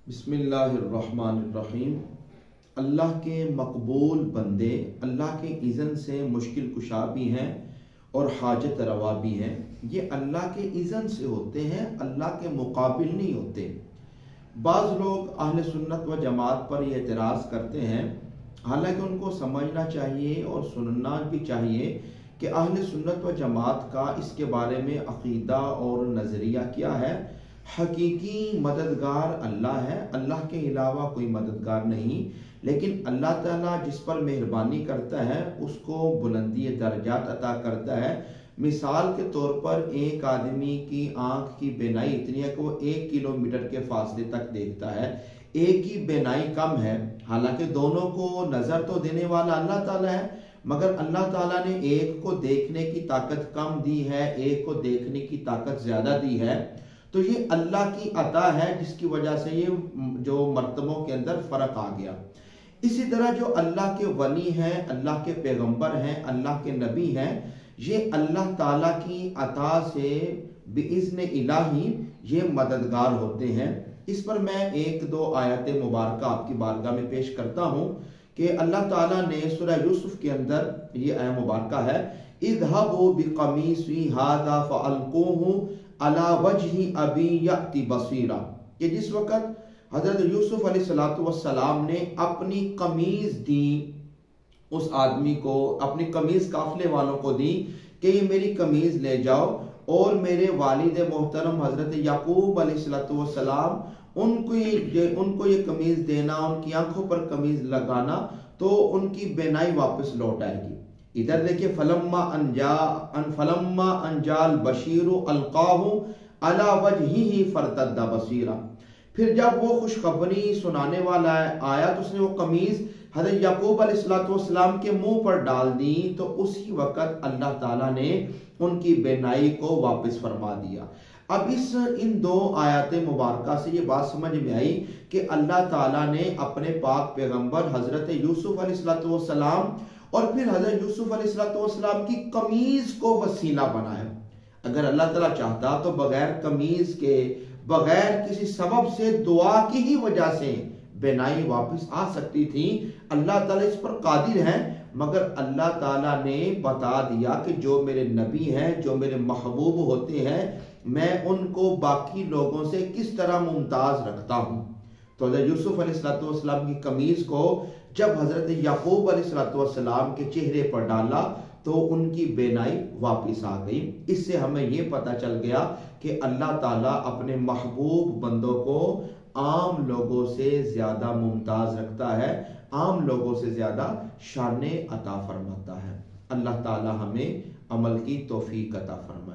बिस्मिल्लाहिर्रहमानिर्रहीम। अल्लाह के मकबूल बंदे अल्लाह के इज़्न से मुश्किल कुशा भी हैं और हाजत रवा भी हैं। ये अल्लाह के इज़्न से होते हैं, अल्लाह के मुकाबिल नहीं होते। बाज़ लोग अहले सुन्नत व जमात पर ये एतराज़ करते हैं, हालांकि उनको समझना चाहिए और सुनना भी चाहिए कि अहले सुन्नत व जमात का इसके बारे में अक़ीदा और नज़रिया क्या है। हकीकी मददगार अल्लाह है, अल्लाह के अलावा कोई मददगार नहीं। लेकिन अल्लाह ताला जिस पर मेहरबानी करता है उसको बुलंदी दर्जात अता करता है। मिसाल के तौर पर एक आदमी की आंख की बेनाई इतनी है कि वो 1 किलोमीटर के फासले तक देखता है, एक की बेनाई कम है। हालांकि दोनों को नज़र तो देने वाला अल्लाह ताला है, मगर अल्लाह ताला ने एक को देखने की ताकत कम दी है, एक को देखने की ताकत ज़्यादा दी है। तो ये अल्लाह की अता है जिसकी वजह से ये जो मर्तबों के अंदर फ़र्क आ गया। इसी तरह जो अल्लाह के वली हैं, अल्लाह के पैगंबर हैं, अल्लाह के नबी हैं, ये अल्लाह ताला की अता से बिइज़्न इलाही ये मददगार होते हैं। इस पर मैं 1-2 आयत मुबारक आपकी बारगाह में पेश करता हूँ कि अल्लाह ताला ने सूरह यूसुफ के अंदर ये आयत मुबारक है, इज़हबू बिक़मीसी हाज़ा फ़अल्क़ूहु अला वजही अबी यअति बसीरा, कि जिस वक़्त हज़रत यूसुफ अलैहिस्सलाम ने अपनी कमीज़ दी उस आदमी को, अपनी कमीज़ काफ़िले वालों को दी कि ये मेरी कमीज़ ले जाओ और मेरे वालिद मोहतरम हज़रत याकूब अलैहिस्सलाम उनको ये कमीज़ देना, उनकी आंखों पर कमीज़ लगाना, तो उनकी बेनाई वापस लौट आएगी। इधर देखिए, फलम्मा अंजाल बशीरु अलकाहु अला वजहिही फरतद्दा बसीरा। फिर जब वो खुशखबरी सुनाने वाला आया तो उसने वो कमीज हज़रत याकूब अलैहिस्सलाम के मुंह पर डाल दी, तो उसी वक़्त अल्लाह ताला ने उनकी बेनाई को वापस फरमा दिया। अब इन 2 आयत मुबारक से ये बात समझ में आई कि अल्लाह ताला ने अपने पाक पैगंबर हज़रत यूसुफ अलैहिस्सलाम और फिर हज़रत यूसुफ अलैहिस्सलाम की कमीज को वसीला बनाया। अगर अल्लाह ताला चाहता तो बगैर कमीज के, बगैर किसी सबब से, दुआ की ही वजह से बेनाई वापस आ सकती थी। अल्लाह ताला इस पर कादिर है, मगर अल्लाह ताला ने बता दिया कि जो मेरे नबी हैं, जो मेरे महबूब होते हैं, मैं उनको बाकी लोगों से किस तरह मुमताज रखता हूँ। तो हज़रत यूसुफ अलैहिस्सलाम की कमीज को जब हज़रत याकूब अलैहिस्सलाम के चेहरे पर डाला तो उनकी बेनाई वापस आ गई। इससे हमें यह पता चल गया कि अल्लाह ताला अपने महबूब बंदों को आम लोगों से ज्यादा मुमताज रखता है, आम लोगों से ज्यादा शान अता फरमाता है। अल्लाह ताला हमें अमल की तौफीक अता फरमाए।